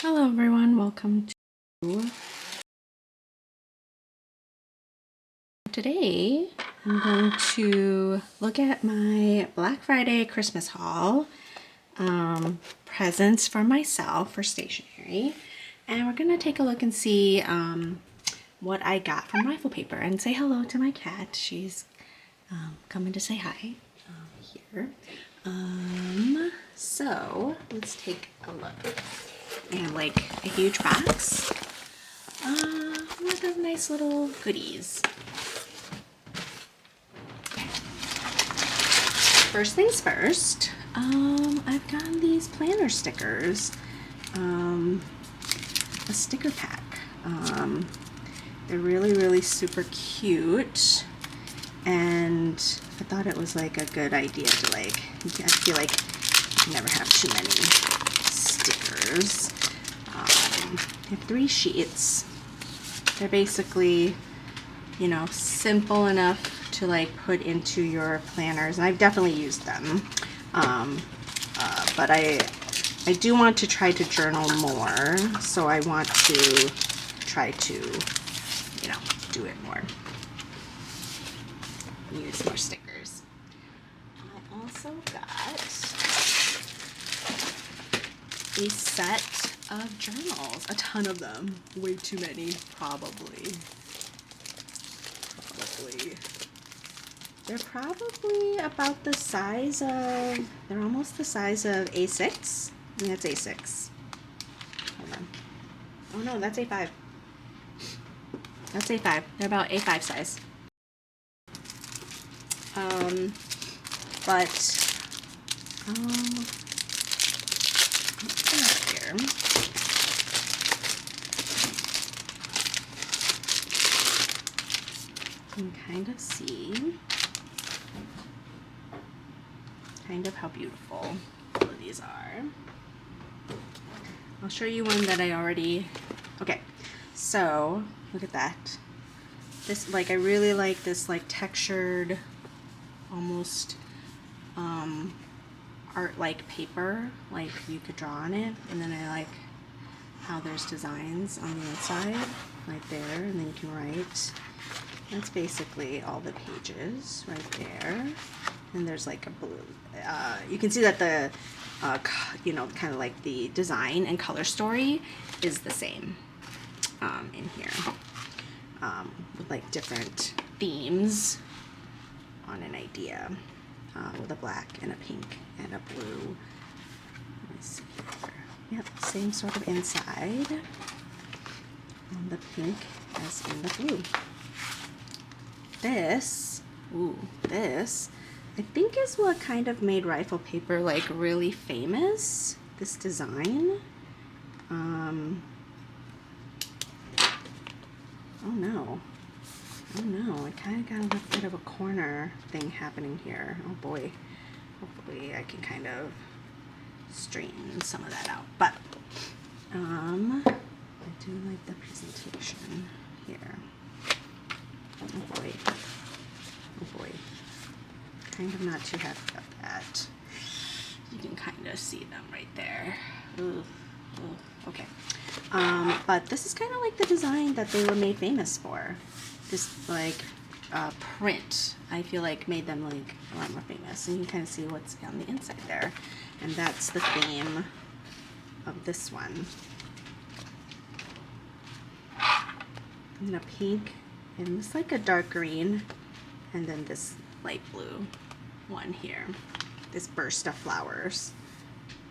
Hello everyone, welcome to today. I'm going to look at my Black Friday Christmas haul, presents for myself for stationery, and we're going to take a look and see what I got from rifle paper and say hello to my cat. She's coming to say hi here. So let's take a look. And like a huge box with nice little goodies. First things first, I've gotten these planner stickers, a sticker pack. They're really super cute, and I thought it was like a good idea to I feel like you never have too many stickers. I have 3 sheets. They're basically, simple enough to put into your planners, and I've definitely used them. But I do want to try to journal more, so I want to try to, do it more. Use more stickers. I also got a set of journals, a ton of them, way too many, probably. They're probably about the size of, they're almost the size of A6. I think that's A6. Hold on. Oh no, that's A5. That's A5. They're about A5 size. Let's see here. You can kind of see how beautiful all of these are. I'll show you one that I already, okay, so look at that. This, I really like this textured, almost art-like paper, you could draw on it, and then I like how there's designs on the inside, right there, and then you can write. That's basically all the pages right there, and there's a blue. You can see that the, kind of the design and color story is the same in here, with different themes on an idea, with a black and a pink and a blue. Let me see here. Yep, same sort of inside on the pink as in the blue. This I think is what kind of made rifle paper really famous, this design. Oh no, I kind of got a little bit of a corner thing happening here. Oh boy, hopefully I can kind of straighten some of that out. But I do like the presentation here. Oh boy, kind of not too happy about that. You can kind of see them right there. Ooh. Okay. But this is kind of like the design that they were made famous for. This print, I feel made them a lot more famous. And you can kind of see what's on the inside there. And that's the theme of this one. And a pink, and this a dark green, and then this light blue one here. This burst of flowers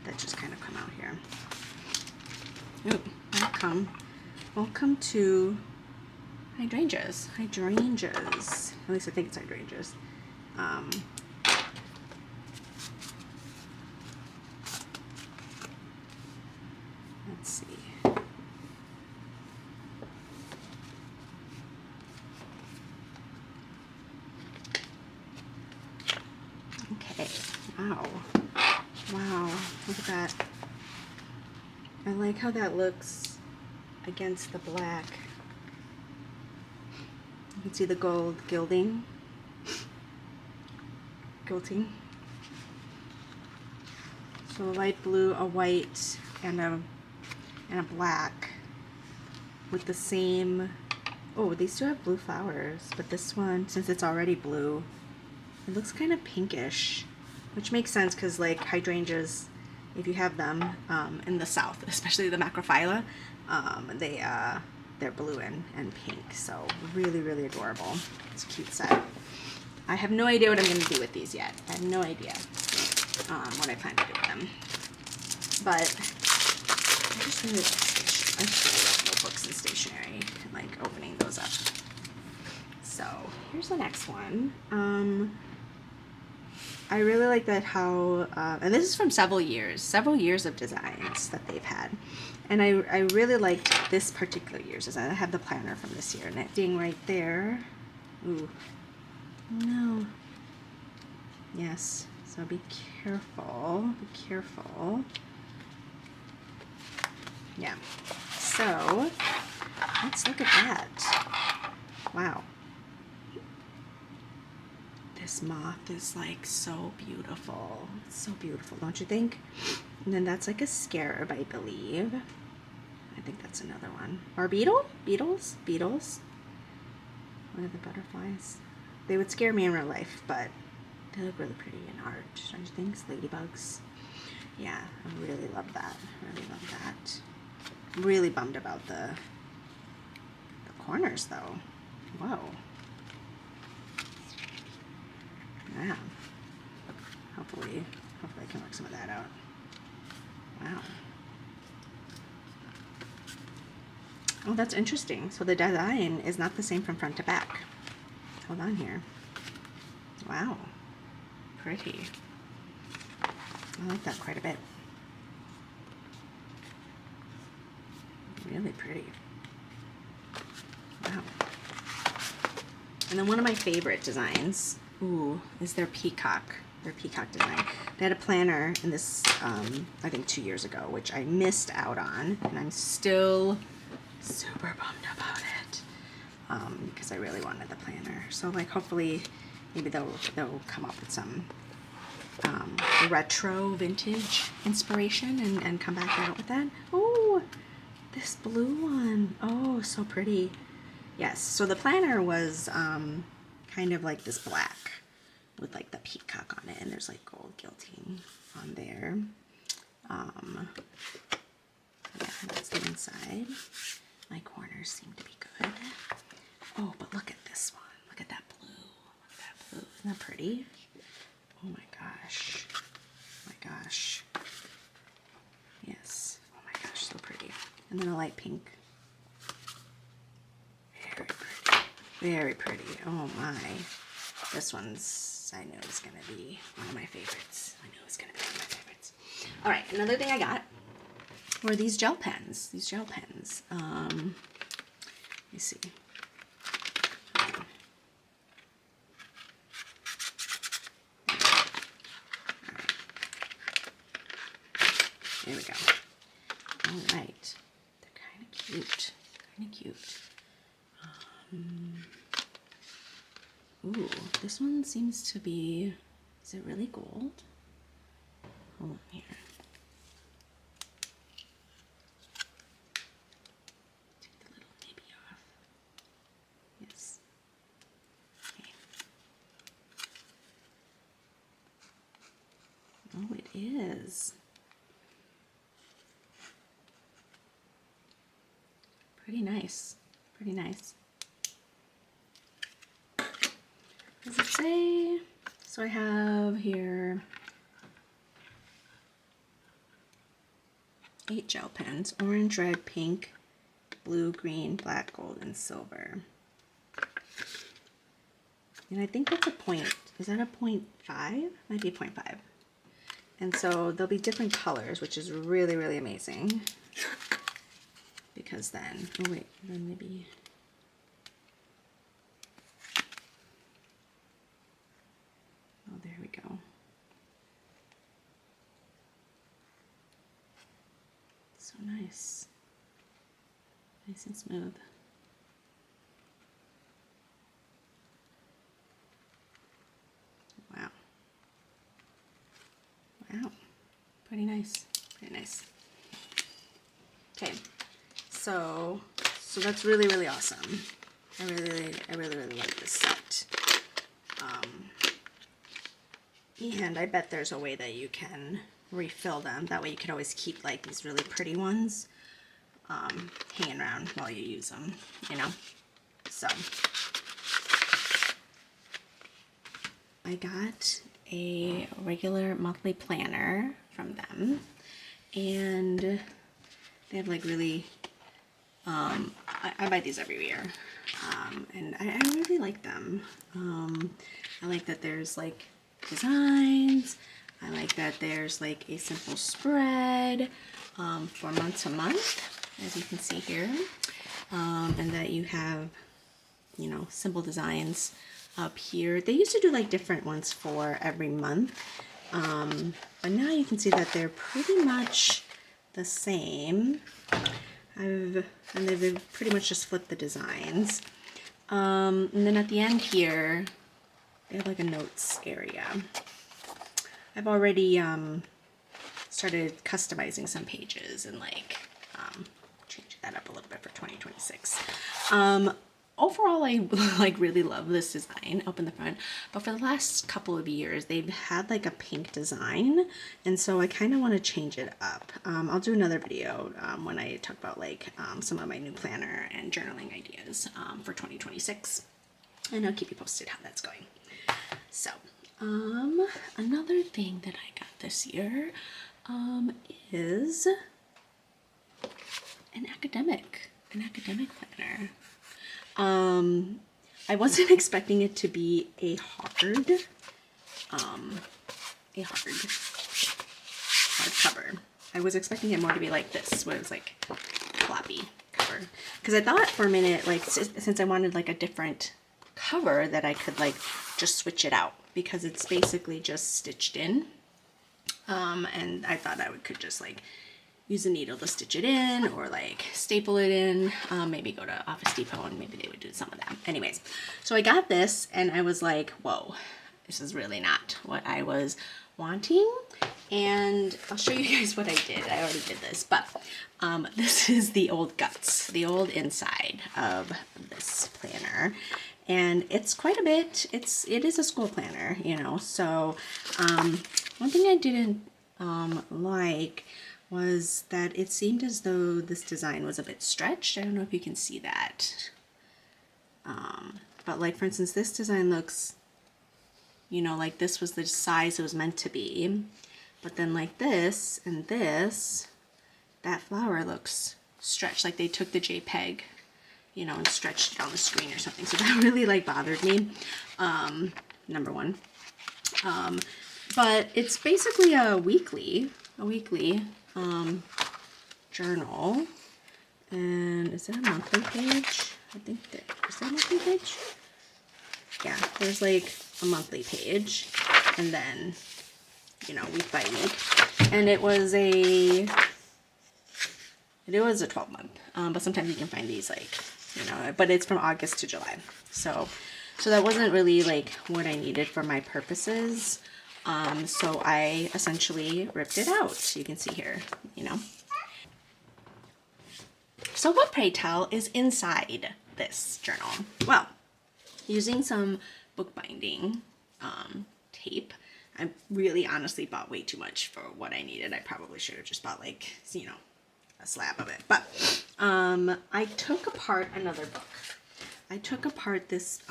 that just kind of come out here. Ooh, welcome to hydrangeas. At least I think it's hydrangeas. Let's see. Okay. Wow, look at that. I like how that looks against the black. You can see the gold gilding. So a light blue, a white, and a and a black with the same, oh, these two have blue flowers, but this one, since it's already blue, it looks kind of pinkish, which makes sense because like hydrangeas, if you have them in the south, especially the macrophylla, they're blue and pink, so really, really adorable. It's a cute set. I have no idea what I'm going to do with these yet. I have no idea what I plan to do with them. But I just really love notebooks and stationery and like opening those up. So here's the next one. I really like that how, and this is from several years of designs that they've had. And I really liked this particular year's design. I have the planner from this year, knitting right there. Ooh, no. Yes, so be careful, be careful. Yeah, so let's look at that. Wow. This moth is like so beautiful. It's so beautiful, don't you think? And then that's like a scarab, I believe. I think that's another one. Or beetle? Beetles? Beetles? What are the butterflies? They would scare me in real life, but they look really pretty in art, don't you think? Ladybugs. Yeah, I really love that. Really love that. Really bummed about the corners though. Whoa. Yeah. Hopefully I can work some of that out. Wow. Oh, that's interesting. So the design is not the same from front to back. Hold on here. Wow. Pretty. I like that quite a bit. Really pretty. Wow. And then one of my favorite designs, ooh, is their peacock design. They had a planner in this, I think 2 years ago, which I missed out on, and I'm still super bummed about it, because I really wanted the planner. So like hopefully maybe they'll come up with some retro vintage inspiration and come back out with that. Oh, this blue one. Oh, so pretty. Yes, so the planner was kind of like this black with like the peacock on it, and there's like gold gilding on there. Yeah, that's the inside. My corners seem to be good. Oh, but look at this one. Look at that blue. Look at that blue. Isn't that pretty? Oh my gosh. Oh my gosh. Yes. Oh my gosh, so pretty. And then a light pink. Very pretty. Very pretty. Oh my. This one's, I know it's going to be one of my favorites. I know it's going to be one of my favorites. All right, another thing I got were these gel pens. These gel pens. Let me see. There we go. All right. They're kind of cute. Kind of cute. Ooh, this one seems to be, is it really gold? Hold on here. Take the little nibby off. Yes. Okay. Oh, it is. Pretty nice. Pretty nice. Does it say? So I have here 8 gel pens: orange, red, pink, blue, green, black, gold, and silver. And I think that's a point. Is that a 0.5? Might be 0.5. And so there'll be different colors, which is really, really amazing. Because then, oh wait, then maybe. Oh, there we go. So nice. Nice and smooth. Wow. Wow. Pretty nice. Pretty nice. Okay, so that's really, really awesome. I really like this set. And I bet there's a way that you can refill them. That way you can always keep like these really pretty ones hanging around while you use them, you know? So I got a regular monthly planner from them, and they have like really, I buy these every year, and I really like them. I like that there's like designs. I like that there's like a simple spread for month to month, as you can see here, and that you have, you know, simple designs up here. They used to do like different ones for every month, but now you can see that they're pretty much the same. And they've pretty much just flipped the designs. And then at the end here, they have like a notes area. I've already started customizing some pages and like changing that up a little bit for 2026. Overall, I like really love this design up in the front, but for the last couple of years they've had like a pink design, and so I kind of want to change it up. I'll do another video when I talk about like some of my new planner and journaling ideas for 2026, and I'll keep you posted how that's going. So another thing that I got this year is an academic planner. I wasn't expecting it to be a hard cover. I was expecting it more to be like this, where it was like floppy cover. Because I thought for a minute, like, since I wanted like a different cover, that I could like just switch it out, because it's basically just stitched in. And I thought I could just like use a needle to stitch it in, or like staple it in, maybe go to Office Depot and maybe they would do some of that. Anyways, so I got this and I was like, whoa, this is really not what I was wanting. And I'll show you guys what I did. I already did this, but this is the old guts, the old inside of this planner. And it's quite a bit, it is a school planner, you know, so one thing I didn't like was that it seemed as though this design was a bit stretched. I don't know if you can see that. But like, for instance, this design looks, you know, like this was the size it was meant to be. But then like this and this, that flower looks stretched. Like they took the JPEG, you know, and stretched it on the screen or something. So that really like bothered me, number one. But it's basically a weekly journal. And is there a monthly page? I think there is. There a monthly page? Yeah, there's like a monthly page, and then, you know, week by week. And it was a 12-month, but sometimes you can find these like, you know, but it's from August to July. So that wasn't really like what I needed for my purposes. So I essentially ripped it out. You can see here, you know. So what, pray tell, is inside this journal? Well, using some bookbinding tape. I really honestly bought way too much for what I needed. I probably should have just bought like, you know, a slab of it. But I took apart another book. I took apart this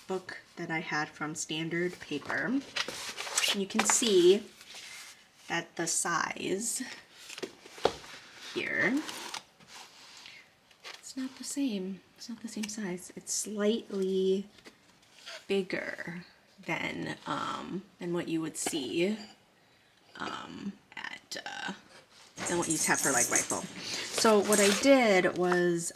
book that I had from Standard Paper. And you can see that the size here, it's not the same. It's not the same size. It's slightly bigger than what you would see than what you have for like rifle. So what I did was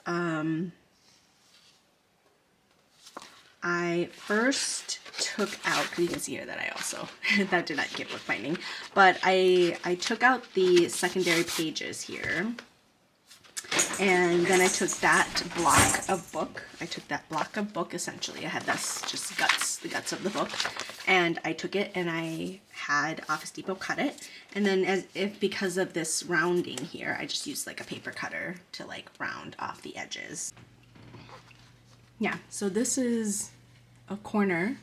I first took out, because you can see here that I also, that did not get bookbinding, but I took out the secondary pages here, And then I took that block of book. Essentially. I had this just the guts of the book. And I took it and I had Office Depot cut it. And then because of this rounding here, I just used like a paper cutter to like round off the edges. Yeah, so this is a corner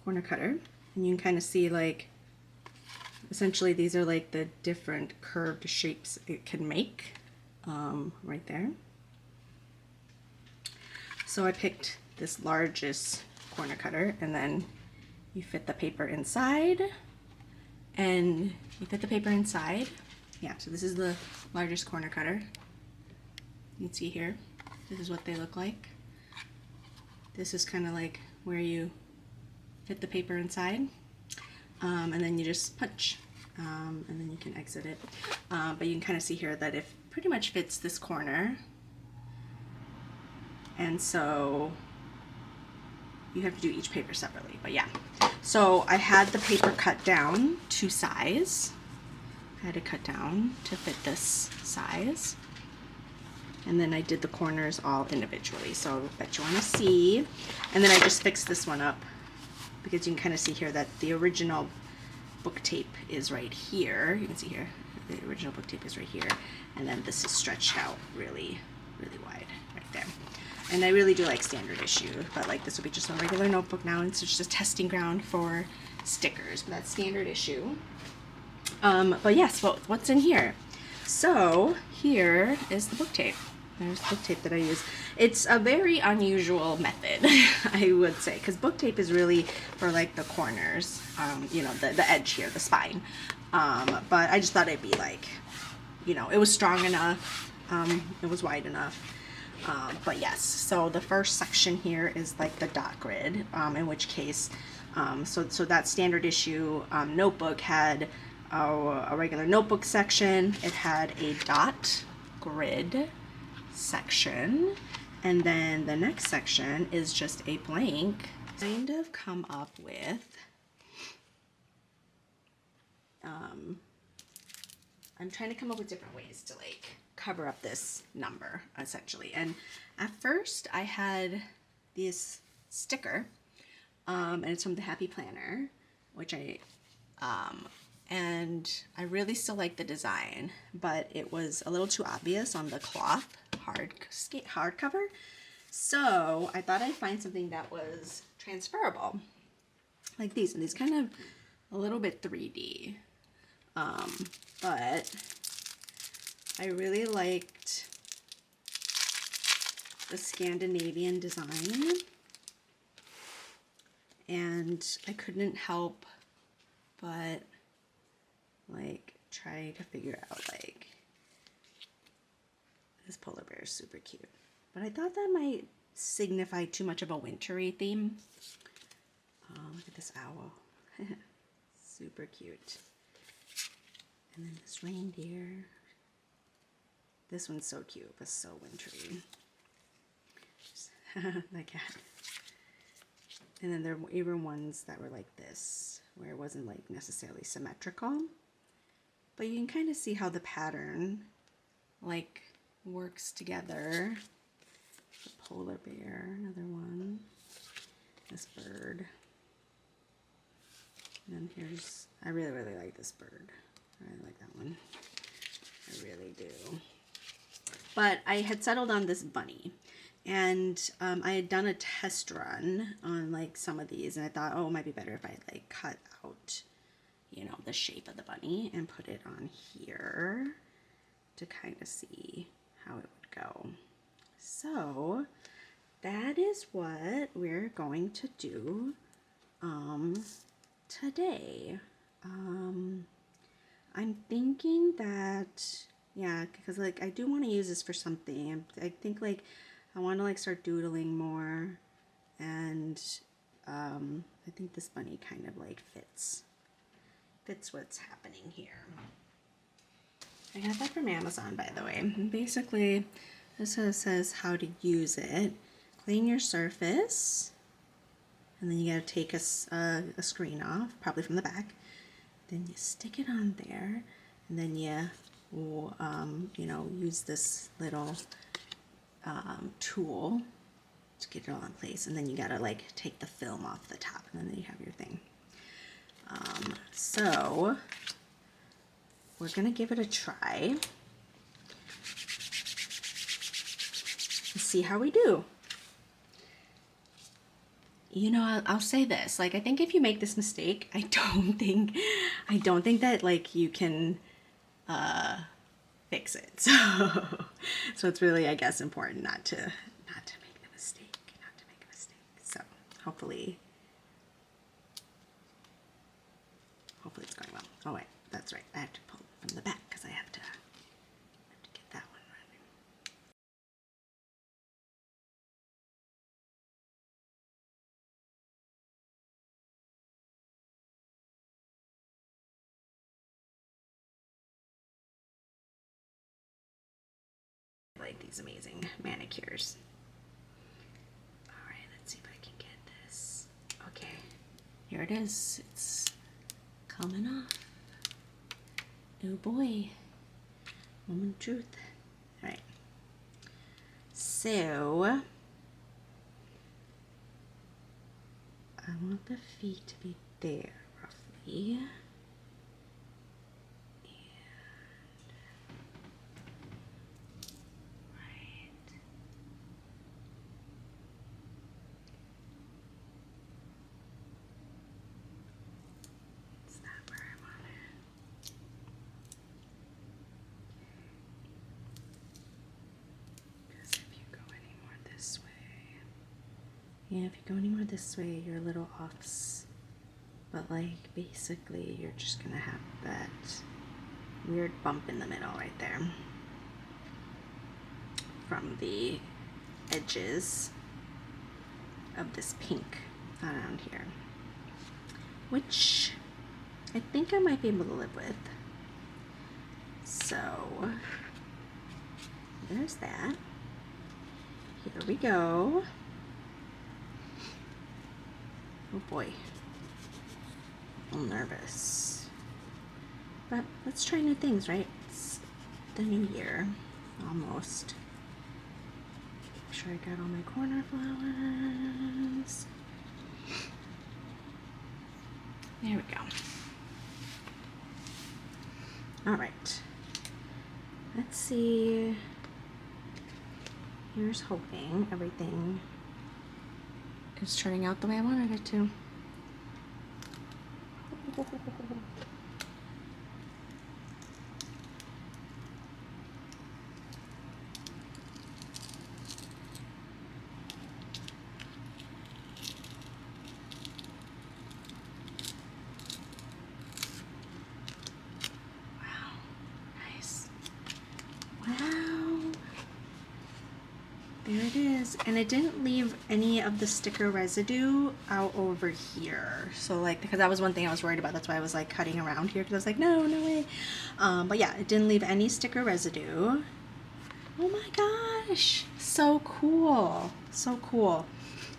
cutter. And you can kind of see like, essentially these are like the different curved shapes it can make. Right there. So I picked this largest corner cutter, and then you fit the paper inside, and you fit the paper inside. Yeah, so this is the largest corner cutter. You can see here, this is what they look like. This is kind of like where you fit the paper inside, and then you just punch, and then you can exit it. But you can kind of see here that it pretty much fits this corner, and so you have to do each paper separately. But yeah, so I had the paper cut down to size. I had to cut down to fit this size, and then I did the corners all individually. So I bet you want to see. And then I just fixed this one up because you can kind of see here that the original book tape is right here. You can see here the original book tape is right here, and then this is stretched out really wide right there. And I really do like standard issue, but like this will be just a regular notebook now, and it's just a testing ground for stickers. But that's standard issue. But yes, what's in here? So here is the book tape. There's the book tape that I use. It's a very unusual method, I would say, because book tape is really for like the corners, you know, the edge here, the spine. But I just thought it'd be like, you know, it was strong enough, it was wide enough. But yes, so the first section here is like the dot grid, in which case, so that standard issue notebook had a regular notebook section. It had a dot grid section, and then the next section is just a blank. Kind of come up with I'm trying to come up with different ways to like cover up this number essentially. And at first I had this sticker, and it's from the Happy Planner, which and I really still like the design, but it was a little too obvious on the cloth hardcover. So I thought I'd find something that was transferable, like these, and these kind of a little bit 3D. But I really liked the Scandinavian design, and I couldn't help but like try to figure out like this polar bear is super cute, but I thought that might signify too much of a wintry theme. Look at this owl. Super cute. And then this reindeer. This one's so cute, but so wintry. The cat. And then there were even ones that were like this, where it wasn't like necessarily symmetrical. But you can kind of see how the pattern like works together. The polar bear, another one. This bird. And then here's, I really like this bird. I really like that one. I really do. But I had settled on this bunny. And I had done a test run on like some of these, and I thought, oh, it might be better if I like cut out, you know, the shape of the bunny and put it on here to kind of see how it would go. So that is what we're going to do today. I'm thinking that, yeah, because like I do want to use this for something. I think like I want to like start doodling more, and I think this bunny kind of like fits what's happening here. I got that from Amazon, by the way. And basically, this says how to use it. Clean your surface, and then you gotta take a screen off, probably from the back. Then you stick it on there, and then you will, you know, use this little tool to get it all in place, and then you gotta like take the film off the top, and then you have your thing. So we're gonna give it a try and see how we do. You know, I'll say this, like, I think if you make this mistake, I don't think that like you can fix it. So it's really, I guess, important not to make the mistake, So hopefully it's going well. Oh wait, that's right. I have to pull it from the back because I have to get that one running. I like these amazing manicures. All right, let's see if I can get this. Okay, here it is. It's coming off. Oh boy, moment of truth. All right, so I want the feet to be there roughly. Yeah, if you go anywhere this way, you're a little off, but like basically you're just gonna have that weird bump in the middle right there from the edges of this pink around here, which I think I might be able to live with. So there's that. Here we go. Oh boy, I'm nervous, but let's try new things, right? It's the new year, almost. Make sure I got all my corner flowers. There we go. All right, let's see. Here's hoping everything is turning out the way I wanted it to. Wow, nice. Wow. There it is, and it didn't leave any of the sticker residue out over here. So like, because that was one thing I was worried about. That's why I was like cutting around here, because I was like, no way. But yeah, it didn't leave any sticker residue. Oh my gosh, so cool, so cool.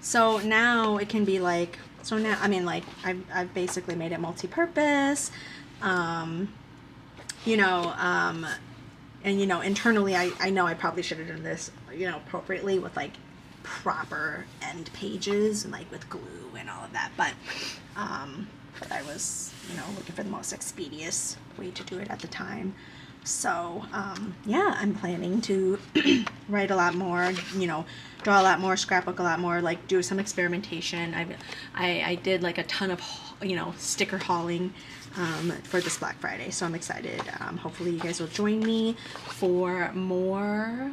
So now it can be like, so now, I mean, like I've basically made it multi-purpose. You know, and you know, internally I know I probably should have done this, you know, appropriately with like proper end pages and like with glue and all of that, but I was, you know, looking for the most expeditious way to do it at the time. So yeah, I'm planning to write a lot more, you know, draw a lot more, scrapbook a lot more, like do some experimentation. I did like a ton of, you know, sticker hauling for this Black Friday, so I'm excited. Hopefully you guys will join me for more